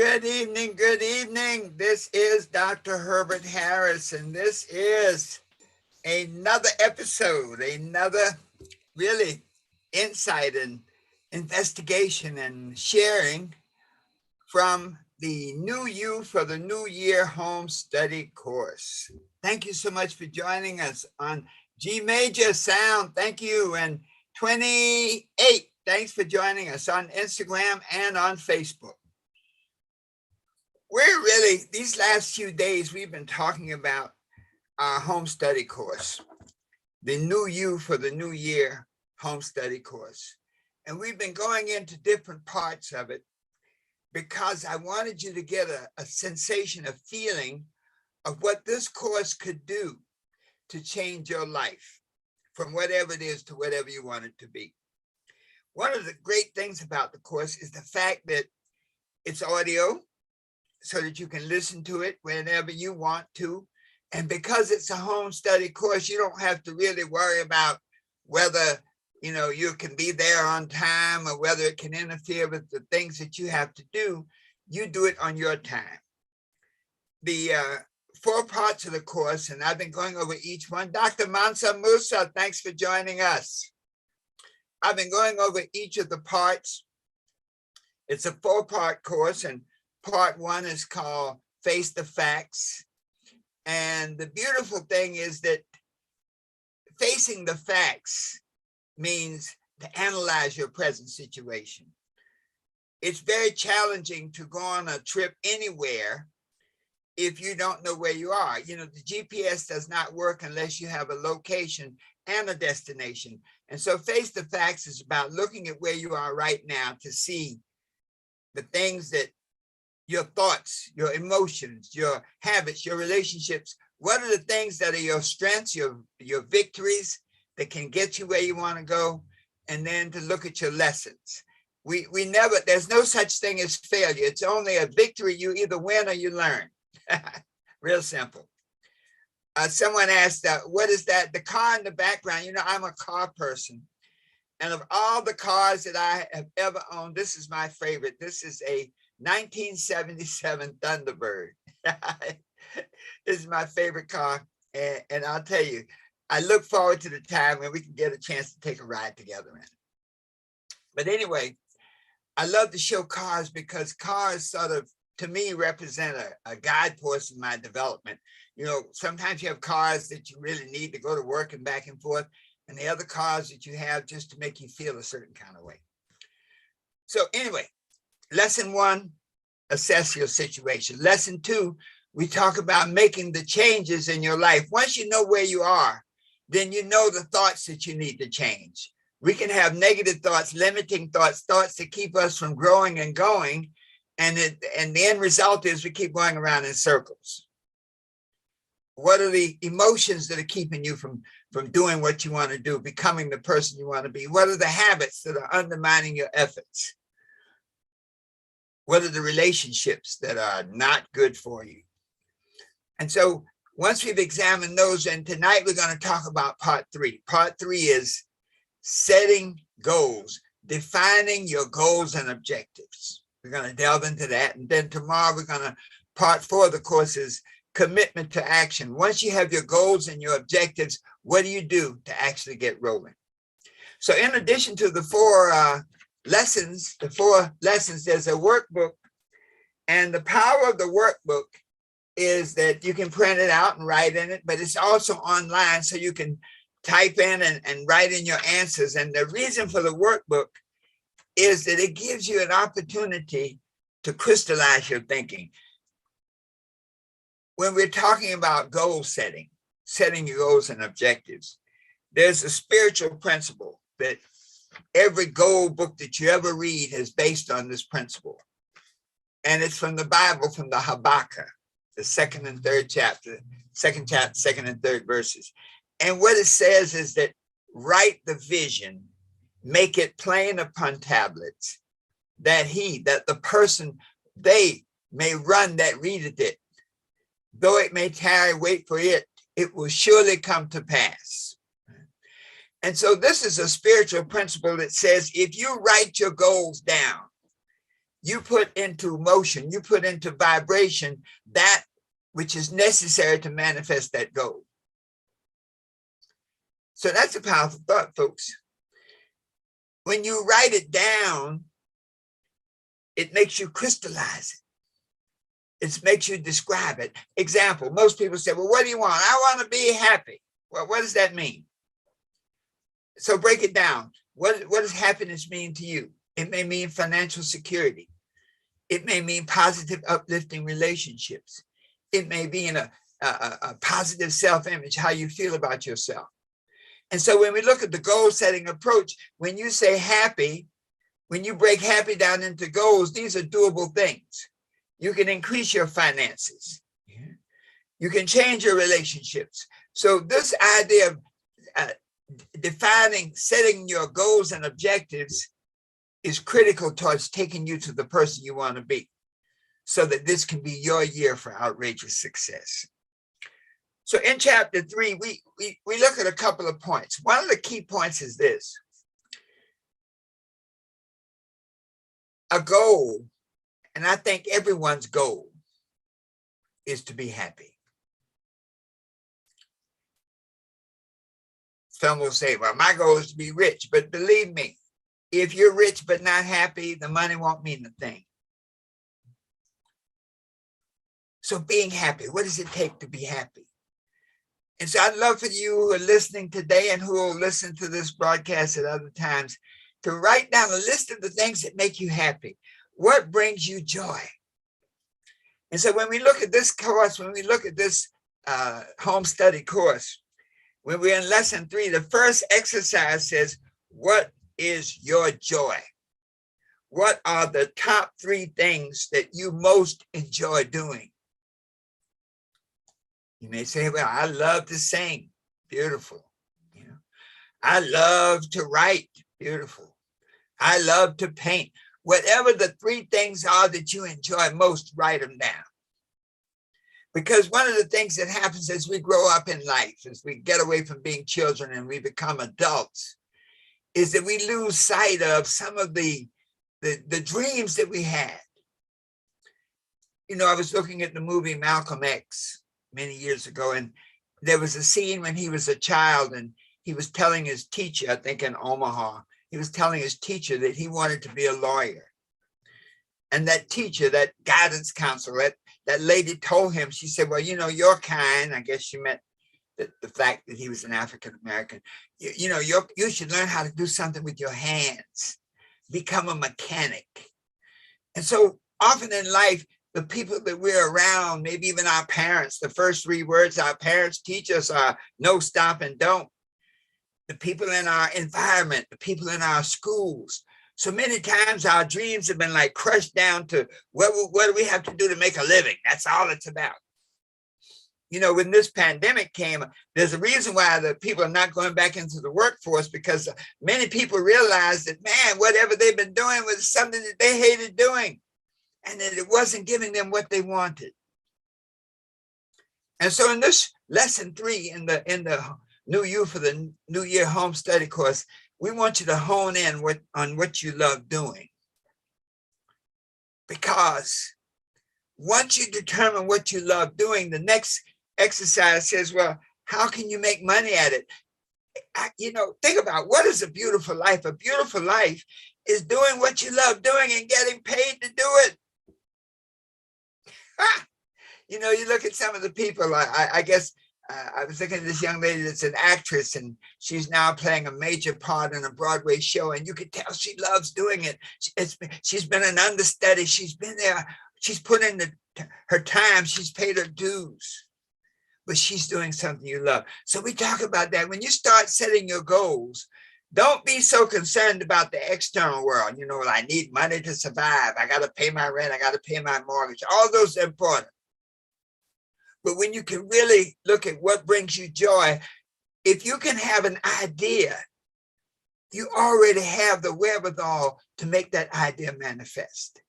Good evening, good evening. This is Dr. Herbert Harris, and this is another episode, another really insight and investigation and sharing from the New You for the New Year Home Study course. Thank you so much for joining us on G Major Sound. Thank you. And 28, thanks for joining us on Instagram and on Facebook. We're really, these last few days, we've been talking about our home study course, the New You for the New Year home study course. And we've been going into different parts of it because I wanted you to get a sensation, a feeling of what this course could do to change your life from whatever it is to whatever you want it to be. One of the great things about the course is the fact that it's audio, so that you can listen to it whenever you want to. And because it's a home study course, you don't have to really worry about whether, you can be there on time or whether it can interfere with the things that you have to do. You do it on your time. The 4 parts of the course, and I've been going over each one. Dr. Mansa Musa, thanks for joining us. I've been going over each of the parts. It's a 4-part course, and part 1 is called Face the Facts. And the beautiful thing is that facing the facts means to analyze your present situation. It's very challenging to go on a trip anywhere if you don't know where you are. The GPS does not work unless you have a location and a destination. And so Face the Facts is about looking at where you are right now to see the things that your thoughts, your emotions, your habits, your relationships. What are the things that are your strengths, your victories that can get you where you want to go? And then to look at your lessons. We never, there's no such thing as failure. It's only a victory. You either win or you learn. Real simple. Someone asked, what is that? The car in the background. I'm a car person. And of all the cars that I have ever owned, this is my favorite. This is a 1977 Thunderbird. This is my favorite car. And I'll tell you, I look forward to the time when we can get a chance to take a ride together in it. But anyway, I love to show cars because cars sort of, to me, represent a guidepost in my development. Sometimes you have cars that you really need to go to work and back and forth, and the other cars that you have just to make you feel a certain kind of way. So anyway, Lesson 1, assess your situation. Lesson 2, we talk about making the changes in your life. Once you know where you are, then you know the thoughts that you need to change. We can have negative thoughts, limiting thoughts, thoughts that keep us from growing and going. And the end result is we keep going around in circles. What are the emotions that are keeping you from doing what you want to do, becoming the person you want to be? What are the habits that are undermining your efforts? What are the relationships that are not good for you? And so once we've examined those, and tonight we're going to talk about part 3. Part 3 is setting goals, defining your goals and objectives. We're going to delve into that. And then tomorrow we're going to, part 4 of the course is commitment to action. Once you have your goals and your objectives, what do you do to actually get rolling? So in addition to the 4 lessons, there's a workbook. And the power of the workbook is that you can print it out and write in it, but it's also online, so you can type in and write in your answers. And the reason for the workbook is that it gives you an opportunity to crystallize your thinking. When we're talking about goal setting your goals and objectives, there's a spiritual principle that every goal book that you ever read is based on this principle. And it's from the Bible, from the Habakkuk, the 2nd and 3rd chapter, 2nd and 3rd verses. And what it says is that write the vision, make it plain upon tablets, that the person, they may run that readeth it. Though it may tarry, wait for it, it will surely come to pass. And so this is a spiritual principle that says, if you write your goals down, you put into motion, you put into vibration that which is necessary to manifest that goal. So that's a powerful thought, folks. When you write it down, it makes you crystallize it. It makes you describe it. Example, most people say, well, what do you want? I want to be happy. Well, what does that mean? So break it down. What does happiness mean to you? It may mean financial security. It may mean positive, uplifting relationships. It may be in a positive self-image, how you feel about yourself. And so when we look at the goal-setting approach, when you say happy, when you break happy down into goals, these are doable things. You can increase your finances. You can change your relationships. So this idea of defining, setting your goals and objectives is critical towards taking you to the person you want to be, so that this can be your year for outrageous success. So in chapter 3, we look at a couple of points. One of the key points is this. A goal, and I think everyone's goal, is to be happy. Some will say, well, my goal is to be rich, but believe me, if you're rich but not happy, the money won't mean a thing. So being happy, what does it take to be happy? And so I'd love for you who are listening today and who will listen to this broadcast at other times to write down a list of the things that make you happy. What brings you joy? And so when we look at this course, when we look at this home study course, when we're in lesson 3, the first exercise says, what is your joy? What are the top 3 things that you most enjoy doing? You may say, well, I love to sing. Beautiful. You know, I love to write. Beautiful. I love to paint. Whatever the 3 things are that you enjoy most, write them down. Because one of the things that happens as we grow up in life, as we get away from being children and we become adults, is that we lose sight of some of the dreams that we had. You know, I was looking at the movie Malcolm X many years ago, and there was a scene when he was a child and he was telling his teacher, I think in Omaha, he was telling his teacher that he wanted to be a lawyer. And that teacher, that guidance counselor, that lady told him, she said, well, you know, your kind, I guess she meant the fact that he was an African-American, you know, you should learn how to do something with your hands, become a mechanic. And so often in life, the people that we're around, maybe even our parents, the first 3 words our parents teach us are no, stop, and don't. The people in our environment, the people in our schools. So many times our dreams have been like crushed down to what do we have to do to make a living? That's all it's about. You know, when this pandemic came, there's a reason why the people are not going back into the workforce, because many people realized that, man, whatever they've been doing was something that they hated doing, and that it wasn't giving them what they wanted. And so in this lesson 3 in the New You for the New Year Home Study course, we want you to hone in on what you love doing. Because once you determine what you love doing, the next exercise says, well, how can you make money at it? You know, think about what is a beautiful life. A beautiful life is doing what you love doing and getting paid to do it. You know, you look at some of the people, I guess, I was looking at this young lady that's an actress, and she's now playing a major part in a Broadway show, and you can tell she loves doing it. She's been an understudy. She's been there. She's put in her time. She's paid her dues, but she's doing something you love. So we talk about that. When you start setting your goals, don't be so concerned about the external world. You know, well, I need money to survive. I got to pay my rent. I got to pay my mortgage. All those are important. But when you can really look at what brings you joy, if you can have an idea, you already have the wherewithal to make that idea manifest.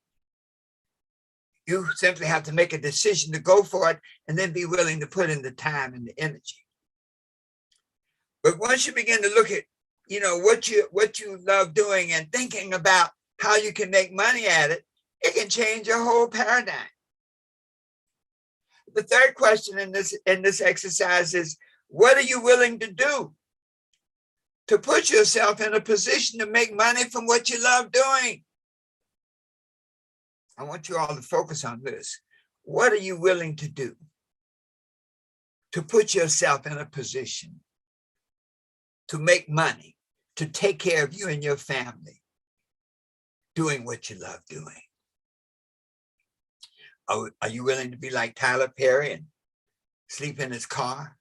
You simply have to make a decision to go for it and then be willing to put in the time and the energy. But once you begin to look at, you know, what you love doing and thinking about how you can make money at it, It can change your whole paradigm. The third question in this exercise is, what are you willing to do to put yourself in a position to make money from what you love doing? I want you all to focus on this. What are you willing to do to put yourself in a position to make money, to take care of you and your family, doing what you love doing? Are you willing to be like Tyler Perry and sleep in his car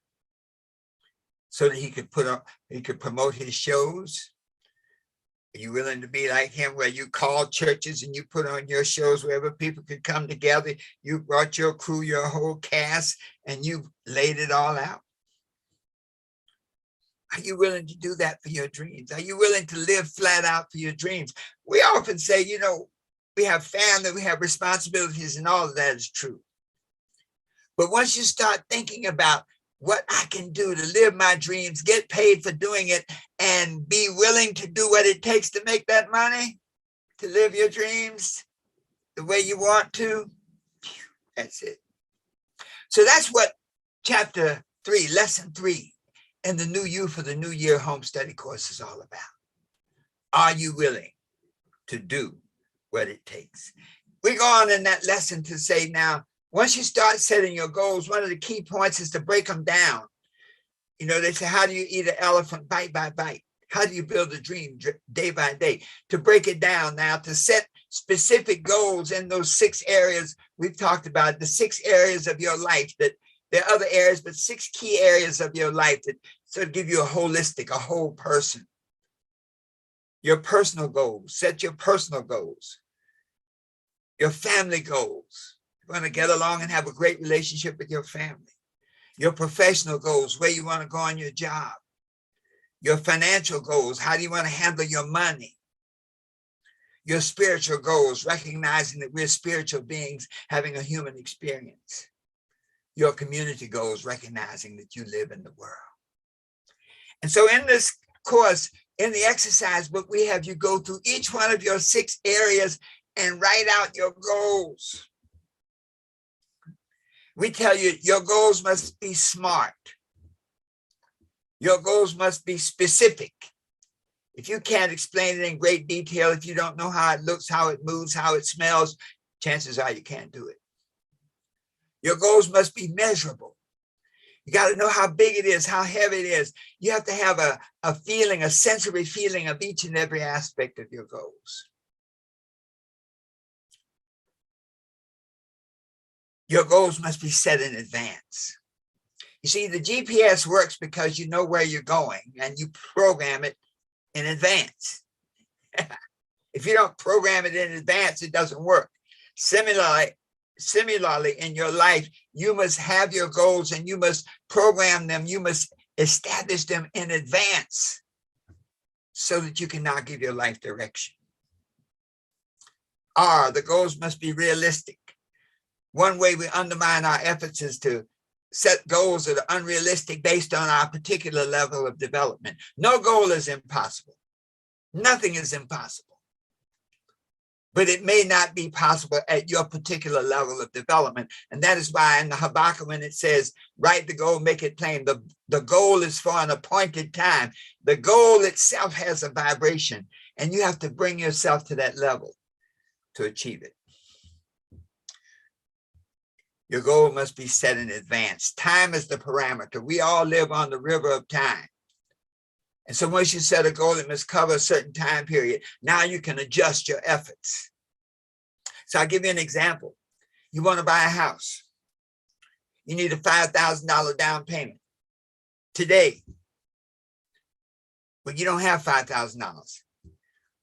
so that he could promote his shows? Are you willing to be like him, where you call churches and you put on your shows wherever people could come together? You brought your crew, your whole cast, and you laid it all out. Are you willing to do that for your dreams? Are you willing to live flat out for your dreams? We often say, we have family, we have responsibilities, and all of that is true. But once you start thinking about what I can do to live my dreams, get paid for doing it, and be willing to do what it takes to make that money, to live your dreams the way you want to, that's it. So that's what chapter 3, lesson 3 in the New You for the New Year home study course is all about. Are you willing to do what it takes? We go on in that lesson to say, now, once you start setting your goals, one of the key points is to break them down. They say, how do you eat an elephant bite by bite? How do you build a dream day by day? To break it down now, to set specific goals in those 6 areas we've talked about, the 6 areas of your life, that there are other areas, but 6 key areas of your life that sort of give you a whole person. Your personal goals, set your personal goals. Your family goals. You want to get along and have a great relationship with your family. Your professional goals, where you want to go on your job. Your financial goals, how do you want to handle your money? Your spiritual goals, recognizing that we're spiritual beings having a human experience. Your community goals, recognizing that you live in the world. And so in this course, in the exercise book, we have you go through each one of your 6 areas and write out your goals. We tell you, your goals must be SMART. Your goals must be specific. If you can't explain it in great detail, if you don't know how it looks, how it moves, how it smells, chances are you can't do it. Your goals must be measurable. You got to know how big it is, how heavy it is. You have to have a feeling, a sensory feeling of each and every aspect of your goals. Your goals must be set in advance. You see, the GPS works because you know where you're going and you program it in advance. If you don't program it in advance, it doesn't work. Similarly, in your life, you must have your goals and you must program them. You must establish them in advance so that you can now give your life direction. The goals must be realistic. One way we undermine our efforts is to set goals that are unrealistic based on our particular level of development. No goal is impossible. Nothing is impossible. But it may not be possible at your particular level of development. And that is why in the Habakkuk, when it says, write the goal, make it plain, the goal is for an appointed time. The goal itself has a vibration, and you have to bring yourself to that level to achieve it. Your goal must be set in advance. Time is the parameter. We all live on the river of time. And so once you set a goal, it must cover a certain time period. Now you can adjust your efforts. So I'll give you an example. You want to buy a house. You need a $5,000 down payment today. But you don't have $5,000.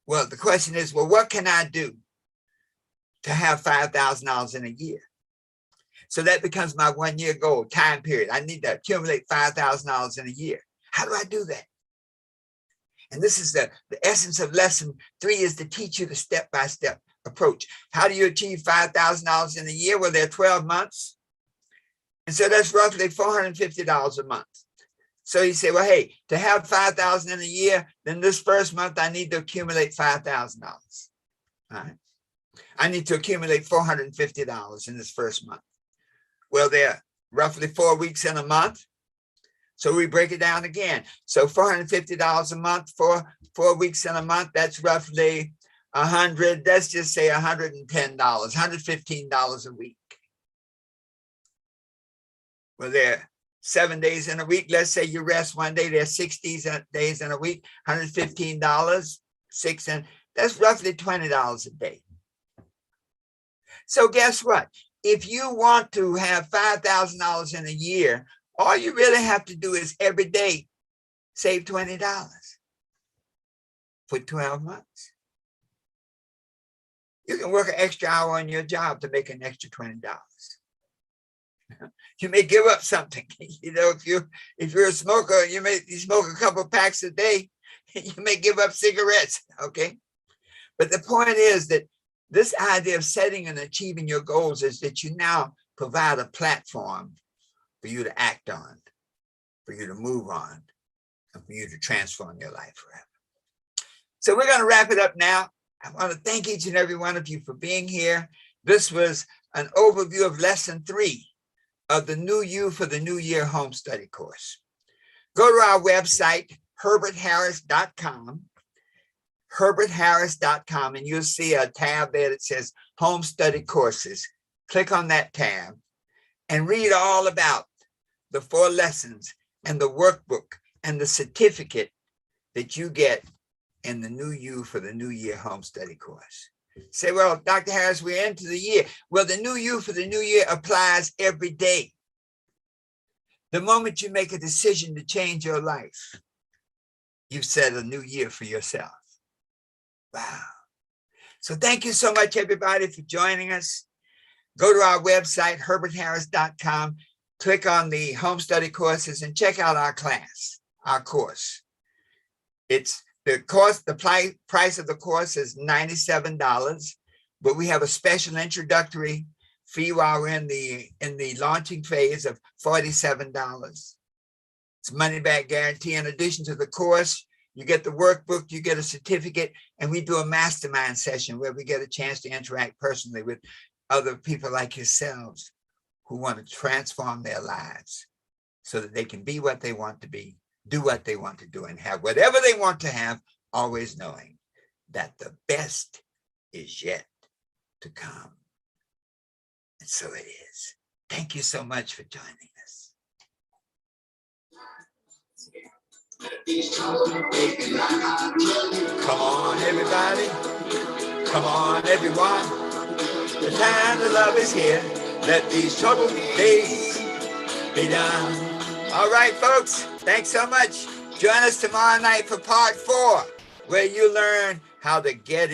Well, the question is, what can I do to have $5,000 in a year? So that becomes my 1-year goal, time period. I need to accumulate $5,000 in a year. How do I do that? And this is the essence of lesson 3, is to teach you the step-by-step approach. How do you achieve $5,000 in a year? Well, there are 12 months. And so that's roughly $450 a month. So you say, well, hey, to have $5,000 in a year, then this first month I need to accumulate $5,000. All right. I need to accumulate $450 in this first month. Well, there are roughly 4 weeks in a month. So we break it down again. So $450 a month for 4 weeks in a month, that's roughly let's just say $110, $115 a week. Well, there are 7 days in a week. Let's say you rest one day. There's 60 days in a week, $115, and that's roughly $20 a day. So guess what? If you want to have $5,000 in a year, all you really have to do is every day save $20 for 12 months. You can work an extra hour on your job to make an extra $20. You may give up something. You know, if you're a smoker, you smoke a couple of packs a day, you may give up cigarettes, okay? But the point is that this idea of setting and achieving your goals is that you now provide a platform for you to act on, for you to move on, and for you to transform your life forever. So we're going to wrap it up now. I want to thank each and every one of you for being here. This was an overview of lesson 3 of the New You for the New Year Home Study course. Go to our website, herbertharris.com, herbertharris.com, and you'll see a tab there that says Home Study Courses. Click on that tab and read all about the 4 lessons and the workbook and the certificate that you get in the New You for the New Year Home Study course. Say, well, Dr. Harris, we're into the year. Well, the New You for the New Year applies every day. The moment you make a decision to change your life, you've set a new year for yourself. Wow. So thank you so much, everybody, for joining us. Go to our website, herbertharris.com, click on the home study courses and check out our class, our course. It's the course, the price of the course is $97, but we have a special introductory fee while we're in the launching phase of $47. It's money back guarantee. In addition to the course, you get the workbook, you get a certificate, and we do a mastermind session where we get a chance to interact personally with other people like yourselves who want to transform their lives so that they can be what they want to be, do what they want to do, and have whatever they want to have, always knowing that the best is yet to come. And so it is. Thank you so much for joining us. Come on, everybody. Come on, everyone. The time to love is here. Let these troubled days be done. All right, folks. Thanks so much. Join us tomorrow night for part 4, where you learn how to get